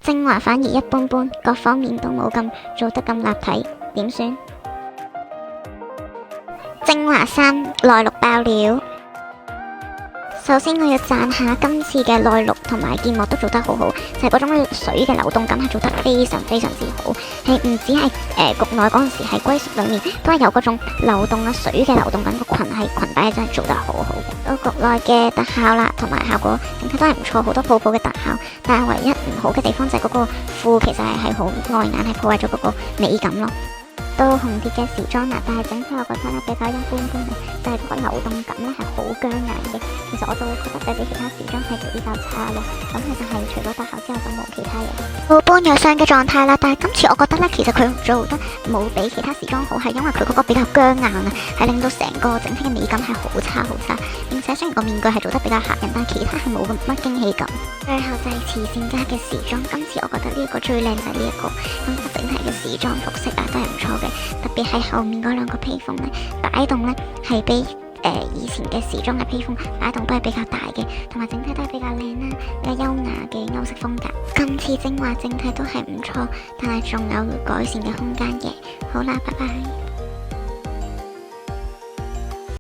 精華反而一般般，各方面都冇咁做得咁立體，點算？精華3內綠爆料。首先我要讚下今次嘅內綠同埋建模都做得好好，就係嗰種水嘅流動感係做得非常非常之好，係唔止係局內嗰陣時係歸宿裏面都係有嗰種流動啊水嘅流動感，個裙擺真係做得好好。到局內嘅特效啦，同埋效果整體都係唔錯，好多泡泡嘅特效，但係唯一唔好嘅地方就係嗰個褲其實係好礙眼，係破壞咗嗰個美感咯。到紅蝶嘅時裝啦，但係整體我覺得咧比較一般般嘅，就係嗰個流動感咧係好僵硬嘅。其實我就會覺得對比其他時裝係比較差咯。咁其實係除咗特效之後就冇其他嘢。到般若霜嘅狀態啦，但係今次我覺得咧，其實佢做得冇比其他時裝好，係因為佢嗰個比較僵硬啊，係令到成個整體嘅美感係好差好差。並且雖然個面具係做得比較嚇人，但係其他係冇乜驚喜感。最後就係慈善家嘅時裝，今次我覺得呢一個最靚就係呢一個，咁整體嘅時裝服飾啊都係唔錯嘅。特別係後面嗰兩個披風咧，擺動咧係比以前嘅時裝嘅披風擺動都係比較大嘅，同埋整體都係比較靚啦，比較優雅嘅歐式風格。今次精華整體都係唔錯，但係仲有改善嘅空間嘅。好啦，拜拜。